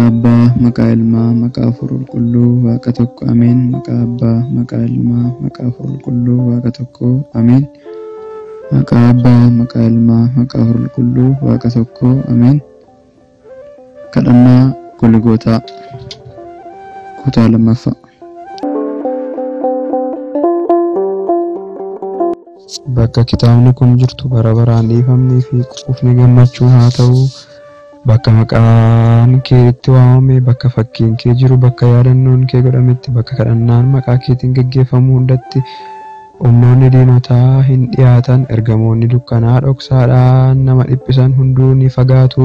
Maqaa Abbaa, maqaa Ilmaa, maqaa Hafuura Qulqulluu, Waaqa tokko. Ameen. Maqaa Abbaa, maqaa Ilmaa, maqaa Hafuura Qulqulluu, Waaqa tokko. Ameen. Maqaa Abbaa, maqaa Ilmaa, maqaa Hafuura Qulqulluu, Waaqa tokko. Ameen. Kadhannaa Golgootaa kutaa lammaffaa. Bakka kitaabni kun jirtu bara baraan dhiifamnii fi quufni gammachuu haa ta'u. Bakka maqaan kee itti waamame, bakka fakkiin kee jiru, bakka yaadannoon kee godhametti, bakka kadhannaan maqaa keetiin gaggeeffamu hundatti humnoonni diinotaa hin dhiyaatan. Ergamoonni dukkanaa dhoksaadhaan nama dhiphisan hunduu ni fagaatu.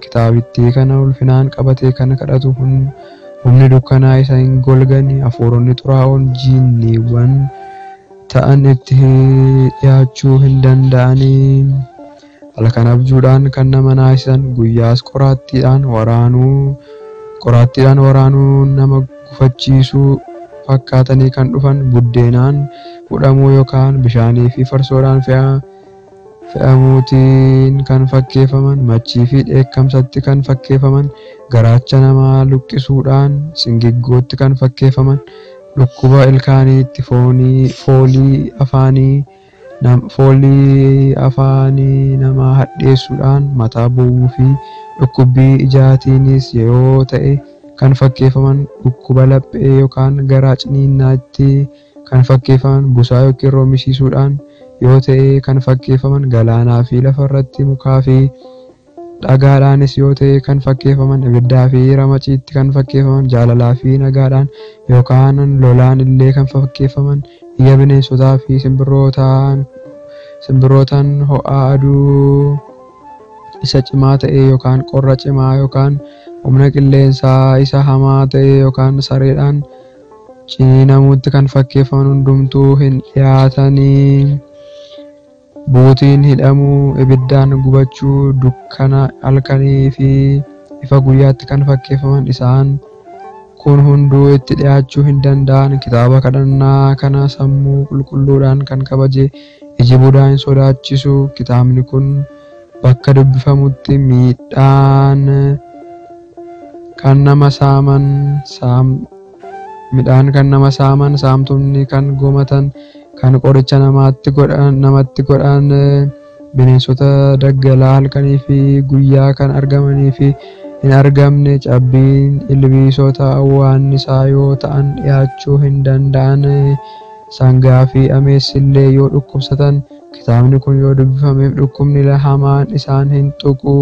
Kitaabittii kana ulfinaan qabatee kan kadhatu humni dukkanaa isa hin golgani. Hafuuronni xuraa'oon jinniiwwan ta'an itti dhiyaachuu hin danda'anii. Halkan abjuudhaan kan nama naasisan, guyyaas qoraattiidhaan waraanuu nama gufachiisuu fakkaatanii kan dhufan, buddeenaan fudhamuu yookaan bishaanii fi farsoodhaan fe'amuutiin kan fakkeeffaman, machii fi dheekkamsatti kan fakkeeffaman, garaacha namaa luqqisuudhaan singiggootti kan fakkeeffaman, dhukkuba ilkaaniitti, foolii afaanii namaa hadheessuudhaan, mataa bu'uu fi dhukkubbii ijaatiinis yoo ta'e kan fakkeeffaman, dhukkuba laphee yookaan garaa ciniinnaatti kan fakkeeffaman, busaa yookiin roomisiisuudhaan yoo ta'e kan fakkeeffaman, galaanaa fi lafarratti mukaa fi dhagaadhaanis yoo ta'e kan fakkeeffaman, ibiddaa fi ramaciitti kan fakkeeffaman, jaalalaa fi nagaadhaan yookaan lolaan illee kan fakkeeffaman, iyya bineensotaa fi simbirrootaan ho'aa aduu isa cimaa ta'e yookaan qorra cimaa yookaan humna qilleensaa isa hamaa ta'e yookaan sareedhaan ciniinamuutti kan fakkeeffaman hundumtuu hin dhiyaatanii. Buutiin hidhamuu, ibiddaan gubachuu, dukkana halkanii fi ifa guyyaatti kan fakkeeffaman isaan kun hunduu itti dhiyaachuu hin danda'an. Kitaaba kadhannaa kana sammuu qulqulluudhaan kan kabaje iji budaa hin sodaachisu. Kitaabni kun bakka dubbifamutti midhaan kan nama saaman, saamtonni kan gomatan, kan qoricha namatti godhan, bineensota daggalaa halkanii fi guyyaa kan argamanii fi hin argamne, cabbiin, ilbiisota awwaannisaa yoo ta'an dhiyaachuu hin danda'an, sangaa fi ameessillee yoo dhukkubsatan kitaabni kun yoo dubbifameef dhukkubni hamaan isaan hin tuqu.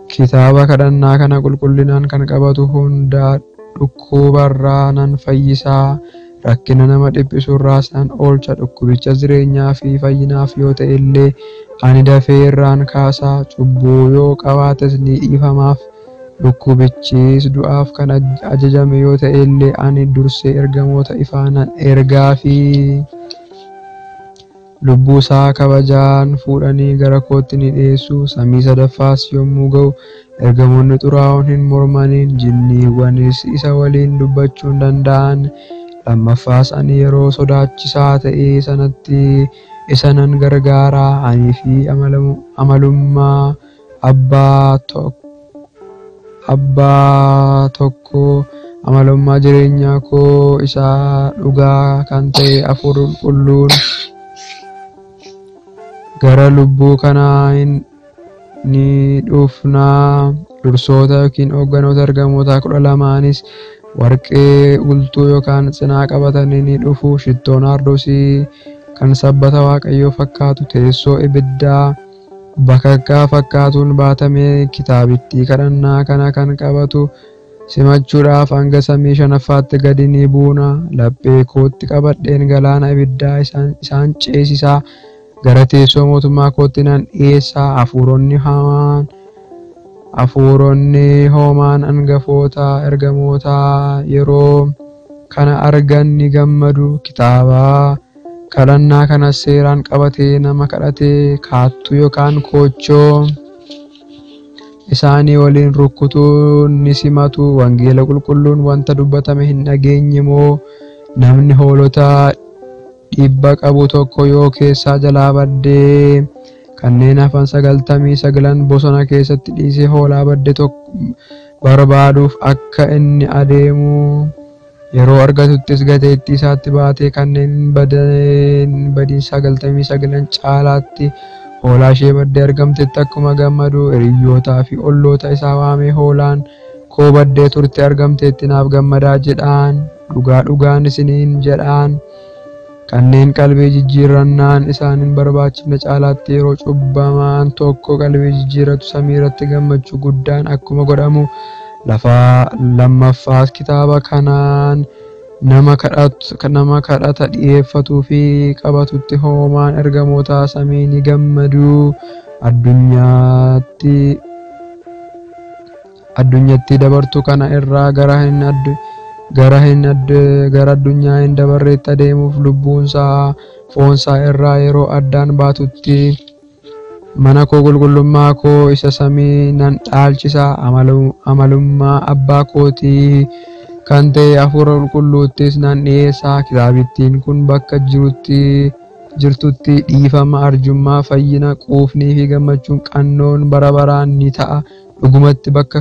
Kitaaba kadhannaa kana qulqullinaan kan qabatu hunda dhukkubarraa nan fayyisaa. Rakkina nama dhiphisurraa isaan oolcha. Dhukkubicha jireenyaa fi fayyinaaf yoo ta'e illee ani dafee irraan kaasaa. Cubbuu yoo qabaates ni dhiifamaaf. Dhukkubichis du'aaf kan ajajame yoo ta'e illee ani dursee ergamoota ifaanan ergaa fi lubbuu isaa kabajaan fuudhanii gara kootti ni dhiyeessu. Samii sadaffaas yommuu ga'u ergamoonni xuraa'oon hin mormaniin, jinniiwwanis isa waliin dubbachuu hin danda'an. Lammaffaas ani yeroo sodaachisaa ta'e sanatti isa nan gargaaraa. Anii fi amalummaa abbaa tokko, amalummaa jireenyaa koo isaa dhugaa kan ta'e Hafuurri Qulqulluun gara lubbuu kanaa ni dhufnaa. Dursoota yookiin hoogganoota ergamoota 12 warqee ultuu yookaan cinaa qabatanii ni dhufu. Shittoon aardoosii kan sabbata Waaqayyoo fakkaatu, teessoo ibiddaa bakakkaa fakkaatuun baatamee kitaabittii kadhannaa kana kan qabatu simachuudhaaf hanga samii 5ffaatti gadi ni buuna. Laphee kootti qabadheen galaana ibiddaa isaan ceesisaa. Gara teessoo mootummaa kootti nan dhiyeessaa. Hafuuronni hoomaan hangafoota ergamoota yeroo kana argan ni gammadu. Kitaaba kadhannaa kana seeraan qabatee nama kadhatee kaattuu yookaan koochoo isaanii waliin rukkutuun ni simatu. Wangeela qulqulluun wanta dubbatame hin dhageenye moo? Namni hoolota dhibba qabu tokko yoo keessaa jalaa baddee kanneen hafan 99 bosona keessatti dhiisee hoolaa badde tokko barbaaduuf akka inni adeemu yeroo argatuttis gateettii isaatti baatee kanneen badiin 99 caalaatti hoolaa ishee baddee argamtetti akkuma gammadu hiriyyootaa fi olloota isaa waamee hoolaan koo baddee turte argamtetti naaf gammadaa jedhaan. Dhugaan isiniin jedhaan kanneen qalbii jijjiirrannaan isaanin barbaachifne caalaatti yeroo cubbamaan tokko qalbii jijjiirratu samiirratti gammachuu guddaan akkuma godhamu lammaffaas kitaaba kanaan nama kadhata dhiyeeffatuu fi qabatutti hoomaan ergamoota samii ni gammadu. Addunyatti dabartu kana irraa gara addunyaa hin dabarreetti adeemuuf lubbuunsaa foonsaa irraa yeroo addaan baatutti mana koo qulqullummaa koo isa samii nan dhaalchisa. Amalummaa abbaa kootii kan ta'e hafuura qulqulluuttis nan dhiyeessa. Kitaabittiin kun bakka jirtutti dhiifama, arjummaa, fayyina, quufnii fi gammachuun qannoon bara baraan ni ta'a. Dhugumatti bakka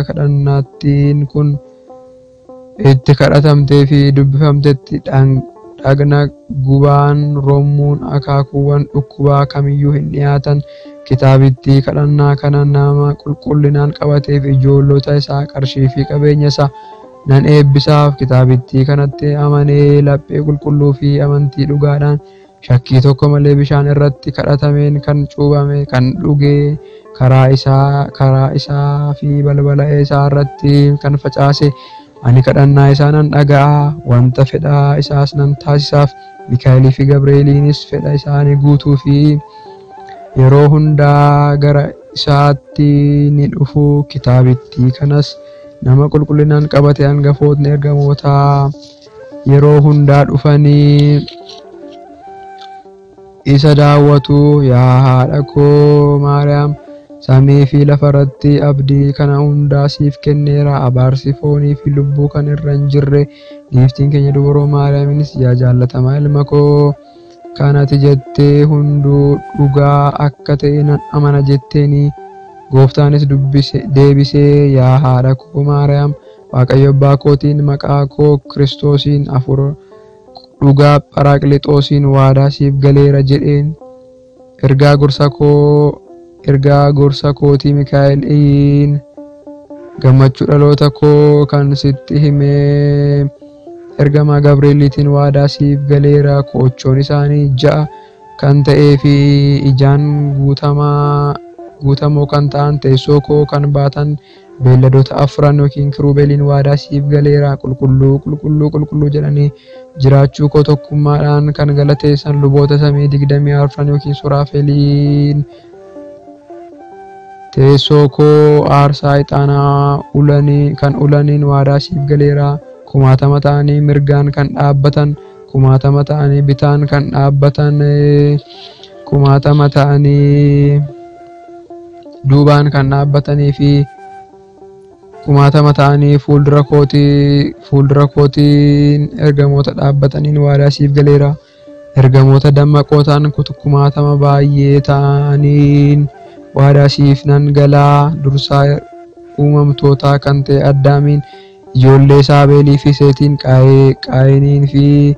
kadhannaattiin kun itti kadhatamtee fi dubbifamtetti dhagna gubaan rommuun akaakuuwwan dhukkubaa kamiyyuu hin dhiyaatan. Kitaabittii kadhannaa kana nama qulqullinaan qabateef ijoollota isaa qarshii fi qabeenya isaa nan eebbisaaf. Kitaabittii kanatti amanee laphee qulqulluu fi amantii dhugaadhaan shakkii tokko malee bishaan irratti kadhatameen kan cuubame kan dhugee karaa isaa fi balbala isaa irratti kan facaase ani kadhannaa isaa nan dhaga'a. Wanta fedhaa isaas nan taasisaaf. Mikaa'elii fi Gabreeliinis fedha isaanii guutuu fi yeroo hundaa gara isaatti ni dhufu. Kitaabittii kanas nama qulqullinaan qabate hangafootni ergamootaa yeroo hundaa dhufanii isa daawwatu. Yaa haadha koo Maariyaam, samii fi lafarratti abdii kana hundaa siif kenneera. Abaarsi foonii fi lubbuu kan irra hin jirre giiftiin keenya dubroo Maariyaaminis yaa jaallatamaa ilma koo kanati jettee hunduu dhugaa akka ta'e nan amana jetteeni. Gooftaanis deebisee yaa haadha koo Maariyaam, Waaqayyo abbaa kootiin maqaa koo Kiristoosiin hafuura dhugaa Pharaaqlixoosiin waadaa siif galeera jedheen. Ergaa gorsa kootii Mikaa'eliin gammachuu dhaloota koo kan sitti himee ergamaa Gabreeliitiin waadaa siif galeera. Qoochoon isaanii 6 kan ta'ee fi ijaan guutamoo kan ta'an teessoo koo kan baatan beelladoota 4 yookiin kirubeeliin waadaa siif galeera. Qulqulluu jedhanii jiraachuu koo tokkummaadhaan kan galateessan luboota samii 24 yookiin suraafeliin teessoo koo aarsaa ixaanaa ulaniin waadaa siif galeera. 90 ta'anii mirgaan kan dhaabbatan, 90 ta'anii bitaan kan dhaabbatan, 90 ta'anii duubaan kan dhaabbatanii fi 90 ta'anii fuuldura kootiin ergamoota dhaabbataniin waadaa siif galeera. Ergamoota dammaqootaan 90 baay'ee ta'aniin waadaa siif nan galaa. Dursaa uumamtootaa kan ta'e Addaamiin, ijoollee Saabeelii fi Seetiin, Qaayiniin fi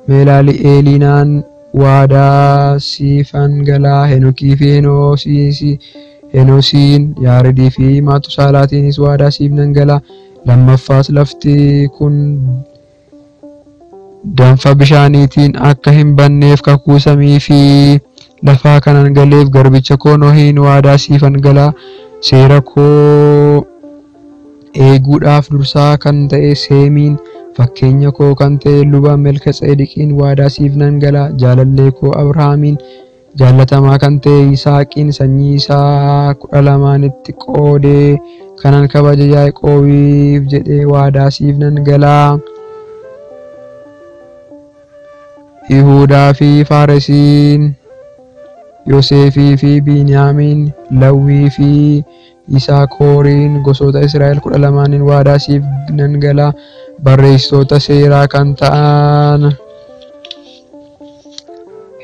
Meelaali'eelinaan waadaa siifan galaa. Henokii fi Henoosiin, Yaaredii fi Maatusalaatiinis waadaa siif nan galaa. Lammaffaas lafti kun danfa bishaaniitiin akka hin banneef kakuu samii fi lafaa kanan galeef garbicha koo Nohiin waadaa siifan galaa. Seera koo eeguudhaaf dursaa kan ta'e Seemiin, fakkeenya koo kan ta'e luba Melkiiseedeqiin waadaa siif nan galaa. Jaalallee koo Abrahaamiin, jaallatamaa kan ta'e Yisaaqiin sanyii isaa 12tti qoodee kanan kabaja Yaaqoobiif jedhee waadaa siif nan galaa. Yihuudaa fi Faaresiin, Yoosefii fi Biniyaamiin, Lawwii fi Yisaakooriin gosoota Israa'el 12 waadaa siif nan galaa. Barreessitoota seeraa kan ta'an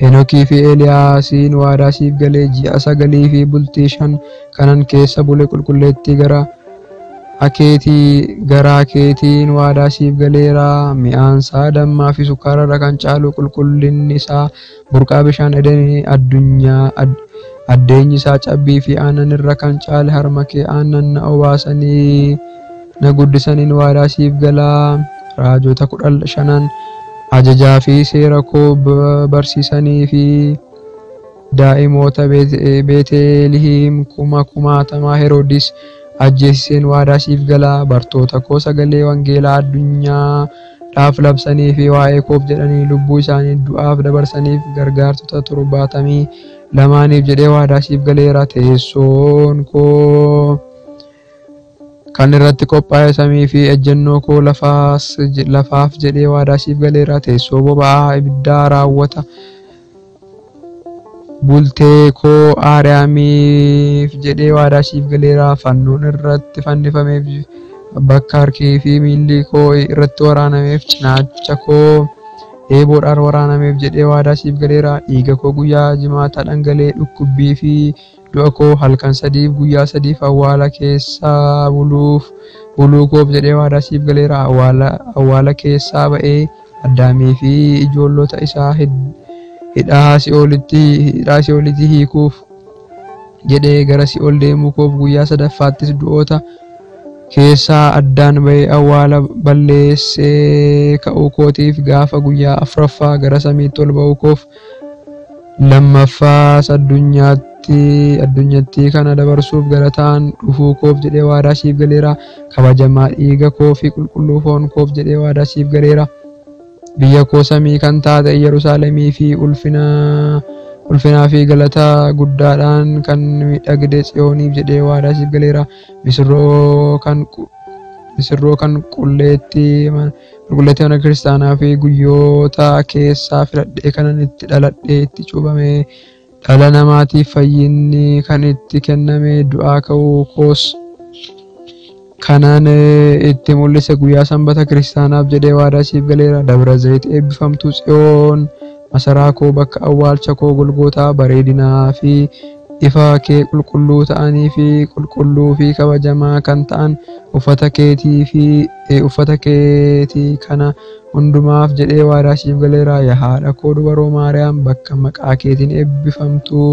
Henokii fi Eeliyaasiin waadaa siif galee ji'a 9 fi bultii 5 kanan keessa bule qulqulleettii gara keetiin waadaa siif galeera. Mi'aan isaa dammaa fi sukkaara irra kan caalu qulqullinni isaa burqaa bishaan Edenii addeenyi isaa cabbii fi aannan irra kan caale harma kee aannan na obaasanii na guddisaniin waadaa siif galaa. Raajota 15 ajajaa fi seera koo barsiisanii fi daa'imoota Beetelihiim 10,000 Heroodis ajjeesiseen waadaa siif galaa. Bartoota koo sagalee wangeelaa addunyaadhaaf labsanii fi waa'ee koof jedhanii lubbuu isaanii du'aaf dabarsaniif gargaartota 72 jedhee waadaa siif galeera. Teessoon koo kan irratti qophaa'e samii fi ejjennoo koo lafaaf jedhee waadaa siif galeera. Teessoo boba'aa ibiddaa raawwata bultee koo Aariyaamiif jedhee waadaa siif galeera. Fannoon irratti fannifameef bakka harkii fi miilli koo irratti waraanameef cinaacha koo eeboodhaan waraanameef jedhee waadaa siif galeera. Dhiiga koo guyyaa jimaata dhangalee dhukkubbii fi du'a koo halkan 3 guyyaa 3 awwaala keessaa buluu koof jedhee waadaa siif galeera. Awwaala keessaa ba'ee Addaamii fi ijoollota isaa hidhaa si'oolitti hiikuuf jedhee gara si'ool deemuu koof guyyaa 3ffaattis du'oota keessaa addaan ba'ee awwaala balleessee ka'uu kootiif gaafa guyyaa 4ffaa gara samiitti ol ba'uu koof lammaffaas addunyatti kana dabarsuuf galataan dhufuu koof jedhee waadaa siif galeera. Kabajamaa dhiiga koo fi qulqulluu foon koof jedhee waadaa siif galeera. Biyya koo samii kan taate Yerusaalemii fi ulfinaa fi galata guddaadhaan kan miidhagde Tsiyooniif jedhee waadaa siif galeera. Misirroo kan qulqulleettii mana kiristaanaa fi guyyoota keessaa filadhee kanan itti dhaladhee itti cuubame dhala namaatiif fayyinni kan itti kenname du'aa ka'uu koos kanan itti mul'ise guyyaa sanbata kiristaanaaf jedhee waadaa siif galeera. Dabra Zayit eebbifamtuu Tsiyoon masaraa koo bakka awwaalcha koo Golgootaa bareedinaa fi ifa kee qulqulluu ta'anii fi qulqulluu fi kabajamaa kan ta'an uffata keetii kana hundumaaf jedhee waadaa siif galeera. Yaa haadha koo dubaroo Maariyaam bakka maqaa keetiin eebbifamtuu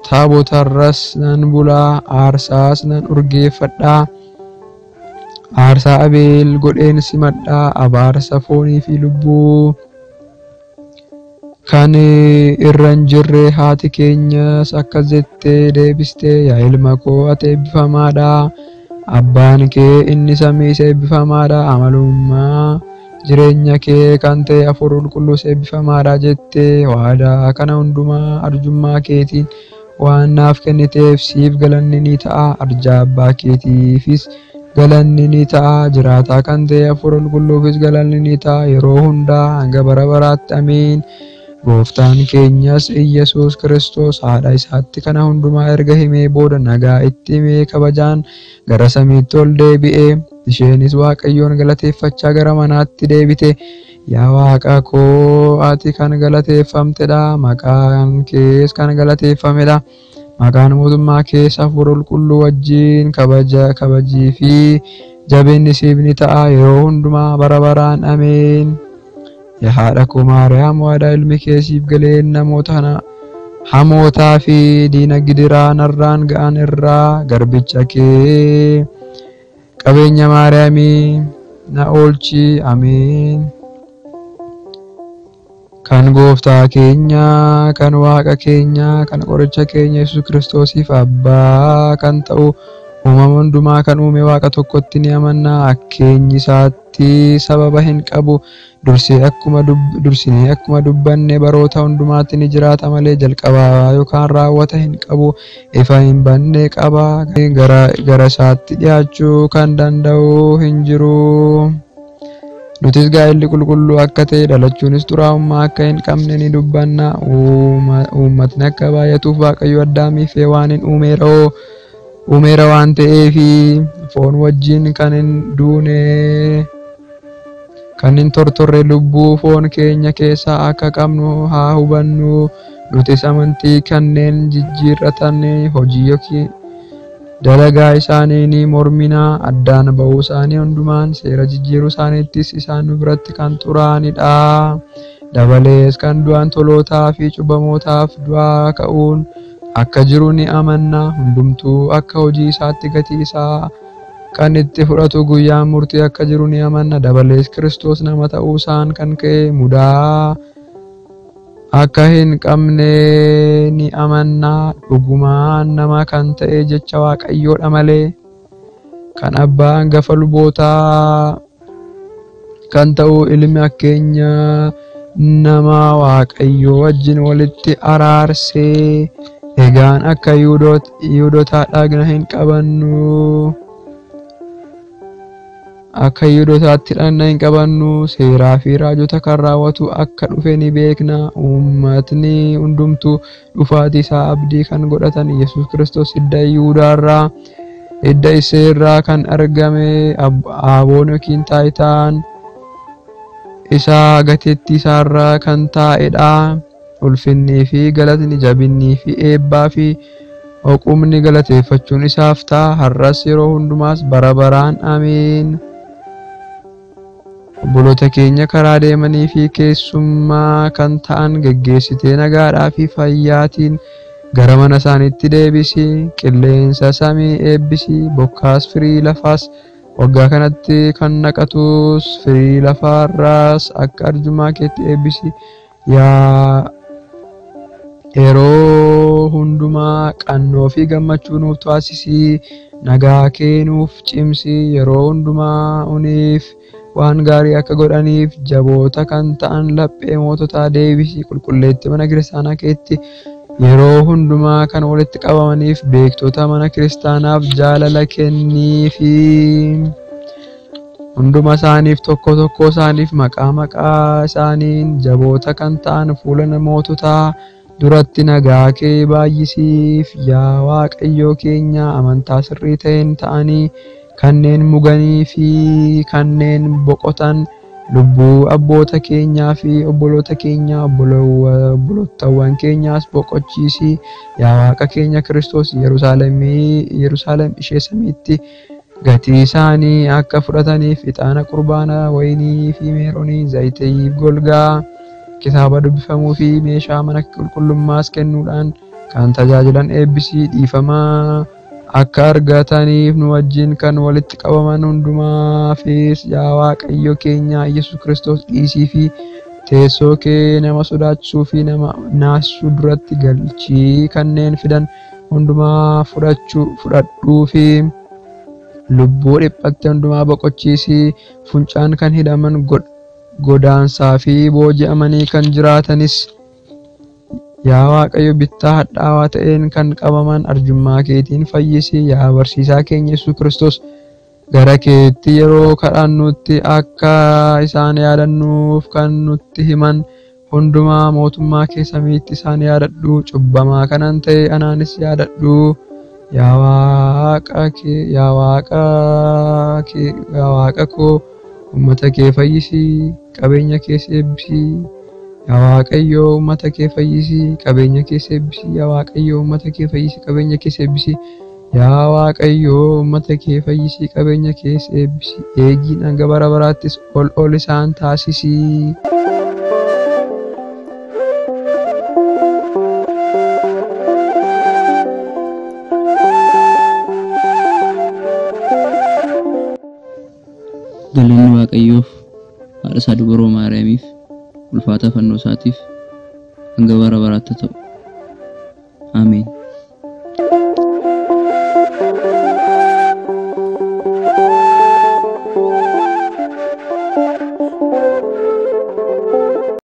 taabotarras nan bulaa aarsaas nan urgeeffadhaa. Aarsaa Abeel godheen simadhaa. Abaarsa foonii fi lubbuu kan irra hin jirre haati keenyas akkas jettee deebistee yaa ilma koo ati eebbifamaadha. Abbaan kee inni samiis eebbifamaadha. Amalummaa jireenya kee kan ta'e Hafuura Qulqulluus eebbifamaadha jettee waadaa kana hundumaa arjummaa keetiin waan naaf kenniteef siif galanni ni ta'a. Arjaa abbaa keetiifis galanni ni ta'a. Jiraataa kan ta'e Hafuura Qulqulluufis galanni ni ta'a yeroo hundaa hanga bara baraatti. Amiin. Gooftaan keenyas Iyyesuus Kiristoos haadha isaatti kana hundumaa erga himee booda nagaa itti himee kabajaan gara samiitti ol deebi'ee isheenis Waaqayyoon galateeffachaa gara manaatti deebite. Yaa Waaqa koo ati kan galateeffamtedha. Maqaan kees kan galateeffamedha. Maqaan mootummaa kees Hafuura Qulqulluu wajjin kabajii fi jabinni siif ni ta'a yeroo hundumaa bara baraan. Ameen. Yaa haadha koo Maariyaam waadaa ilmi kee siif galee namoota hamootaa fi diina gidiraa narraan ga'an irraa garbicha kee qabeenya Maariyaamii na oolchi. Ameen. Kan Gooftaa keenya kan Waaqa keenya kan qoricha keenya Yesuus Kiristoosiif abbaa kan ta'u uumama hundumaa kan uume Waaqa tokkotti ni amanna. Akkeenyi isaatti sababa hin qabu. Dursinee akkuma dubbanne baroota hundumaatti ni jiraata malee jalqabaa yookaan raawwata hin qabu. Ifa hin banne qaba. Gara isaatti dhiyaachuu kan danda'u hin jiru. Nutis gaa'elli qulqulluu akka ta'e dhalachuunis xuraa'ummaa akka hin qabne ni dubbanna. Uummatni akka baay'atuuf Waaqayyo Addaamiif Hewaaniin uumeera waan ta'eef foon wajjin kan hin duune kan hin tortorre lubbuu foon keenya keessaa akka qabnu haa hubannu. Nutis amantii kanneen jijjiirratan hojii yookiin dalagaa isaanii morminaa, addaan ba'uu isaanii hundumaan seera jijjiiruu isaaniittis isaan nu biratti kan xuraa'anidha. Dabalees kan du'an tolootaa fi cubbamootaaf du'aa ka'uun akka jiru ni amanna. Hundumtuu akka hojii isaatti gatii isaa kan itti fudhatu guyyaan murtii akka jiru ni amanna. Dabalees Kiristoos nama ta'uu isaan kan ka'e mudaa akka hin qabne ni amanna. Dhugumaan nama kan ta'e jecha Waaqayyoodha malee kan abbaa hangafa lubootaa kan ta'u ilmi akkeenya nama Waaqayyoo wajjin walitti araarsee. Egaan akka Yihuudootaa dhagna hin qabannu. Akka Yihuudootaatti dhagna hin qabannu. Seeraa fi raajota kan raawwatu akka dhufe ni beekna. Uummatni hundumtuu dhufaatii isaa abdii kan godhatan Yesuus Kiristoos hidda Yihuudaarraa, hidda Iseerraa kan argame Aboon yookiin taayitaan isaa gateettii isaarraa kan taa'edha. Ulfinnii fi galatni, jabinnii fi eebbaa fi oqumni galateeffachuun isaaf ta'a. Har'as yeroo hundumaas bara baraan ameen. Obboloota keenya karaa deemanii fi keessummaa kan ta'an geggeessitee nagaadhaa fi fayyaatiin gara mana isaaniitti deebisi. Qilleensa samii eebbisi. Bokkaas firii lafaas waggaa kanatti kan naqatus firii lafaarraas akka arjummaa keetti eebbisi. Yeroo hundumaa qannoo fi gammachuu nuuf taasisi. Nagaa kee nuuf cimsi. Yeroo hundumaa uniif waan gaarii akka godhaniif jaboota kan ta'an laphee moototaa deebisi. Qulqulleetti mana kiristaanaa keetti yeroo hundumaa kan walitti qabamaniif beektota mana kiristaanaaf jaalala kenniifi. Hunduma isaaniif tokko tokko isaaniif maqaa isaaniin jaboota kan ta'an fuula namoototaa duratti nagaa kee baay'isiif. Yaa Waaqayyoo keenya, amantaa sirrii ta'een ta'anii kanneen muganii fi kanneen boqotan lubbuu abboota keenyaa fi obboloota keenya, obbolootawwan keenyaas boqochiisi. Yaa Waaqa keenya Kiristoos, Yerusaalem ishee samiitti gatii isaanii akka fudhataniif ixaana, qurbaana, wayinii fi meeronii, zayitiif golgaa, kitaaba dubbifamuu fi meeshaa mana qulqullummaas kennuudhaan kan tajaajilan eebbisii. Dhiifamaa akka argataniif nu wajjin kan walitti qabaman hundumaafis yaa Waaqayyo keenya Yesuus Kiristoos dhiisii fi teessoo kee nama sodaachisuu fi nama naasisuu duratti galchii. Kanneen fidan hundumaa fudhadhuu fi lubbuu dhiphatte hundumaa boqochiisi. Funcaan kan hidhaman godaansaa fi booji'amanii kan jiraatanis yaa Waaqayyo bittaa hadhaawaa ta'een kan qabaman arjummaa keetiin fayyisi. Yaa barsiisaa keenya Yesuus Kiristoos, gara keetti yeroo kadhannutti akka isaan yaadannuuf kan nutti himan hundumaa mootummaa kee samiitti isaan yaadadhu. Cubbamaa kanan ta'e anaanis yaadadhu. Yaa Waaqa koo, uummata kee fayyisi, qabeenya kees eebbisi. Yaa Waaqayyo, uummata kee fayyisi, qabeenya kees eebbisi. Yaa Waaqayyo, uummata kee fayyisi, qabeenya kees eebbisi. Yaa Waaqayyo, uummata kee fayyisi, qabeenya kees eebbisi. Eegiin hanga bara baraattis ol isaan taasisi. Galanni Waaqayyoof, haadha isaa dubroo Maariyaamiif, ulfaata fannoo isaatiif hanga bara baraatti ta'u. Ameen.